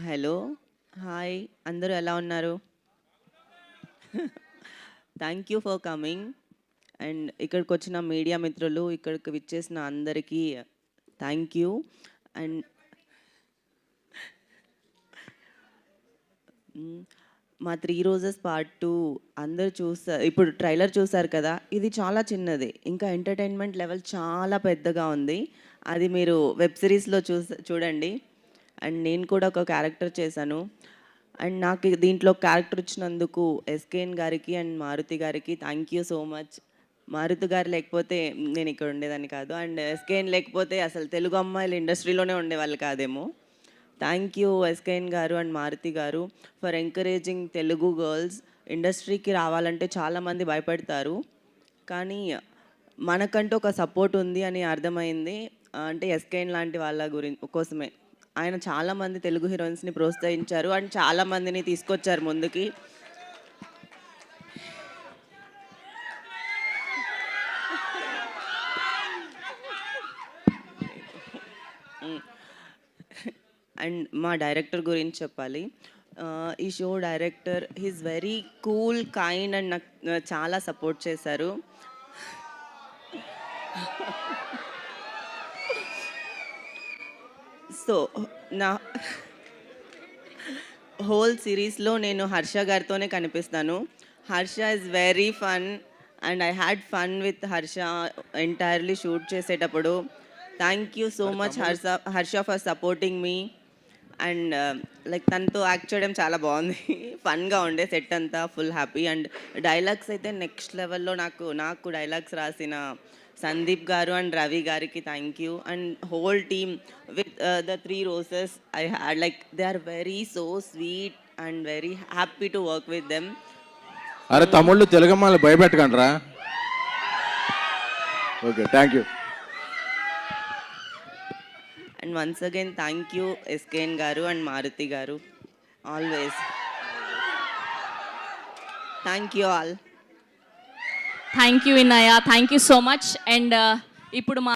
Hello. Hi. అందరూ ఎలా ఉన్నారు? Thank you for coming. And ఇక్కడికొచ్చిన మీడియా మిత్రులు, ఇక్కడికి విచ్చేసిన అందరికీ థ్యాంక్ యూ. అండ్ మా 3 రోజెస్ పార్ట్ 2 అందరూ ఇప్పుడు ట్రైలర్ చూసారు కదా! ఇది చాలా చిన్నది. ఇంకా ఎంటర్‌టైన్‌మెంట్ లెవెల్ చాలా పెద్దగా ఉంది. అది మీరు వెబ్ సిరీస్‌లో చూడండి. అండ్ నేను కూడా ఒక క్యారెక్టర్ చేశాను. అండ్ నాకు దీంట్లో క్యారెక్టర్ ఇచ్చినందుకు ఎస్‌కేఎన్ గారికి అండ్ మారుతి గారికి thank you so much. Maruthi గారు లేకపోతే నేను ఇక్కడ ఉండేదాన్ని కాదు. అండ్ ఎస్‌కేఎన్ లేకపోతే అసలు తెలుగు అమ్మాయిలు ఇండస్ట్రీలోనే ఉండేవాళ్ళు కాదేమో. థ్యాంక్ యూ ఎస్‌కేఎన్ గారు అండ్ మారుతి గారు ఫర్ ఎంకరేజింగ్ తెలుగు గర్ల్స్. ఇండస్ట్రీకి రావాలంటే చాలామంది భయపడతారు. కానీ మనకంటూ ఒక సపోర్ట్ ఉంది అని అర్థమైంది. అంటే ఎస్‌కేఎన్ లాంటి వాళ్ళ కోసమే. ఆయన చాలామంది తెలుగు హీరోయిన్స్‌ని ప్రోత్సహించారు అండ్ చాలామందిని తీసుకొచ్చారు ముందుకి. అండ్ మా డైరెక్టర్ గురించి చెప్పాలి. ఈ show director he's very cool, kind and నాకు చాలా సపోర్ట్ చేశారు. సో నా హోల్ సిరీస్లో నేను హర్ష గారితోనే కనిపిస్తాను. Harsha is very fun and I had fun with Harsha entirely shoot చేసేటప్పుడు. Thank you so much Harsha for supporting me. And like తనతో యాక్ట్ చేయడం చాలా బాగుంది. ఫన్గా ఉండే సెట్ అంతా ఫుల్ హ్యాపీ. అండ్ డైలాగ్స్ అయితే నెక్స్ట్ లెవెల్లో నాకు డైలాగ్స్ రాసిన సందీప్ గారు అండ్ రవి గారికి thank you. And whole team with the 3 roses I had like they are very so sweet and very happy to work with them. అరే తమ్ముళ్ళు తెలుగమ్మాలు భయపెట్టకండి రా. Okay, thank you. And once again thank you SKN garu and Maruti garu. Always thank you all. Thank you Vinaya, thank you so much. And ఇప్పుడు మా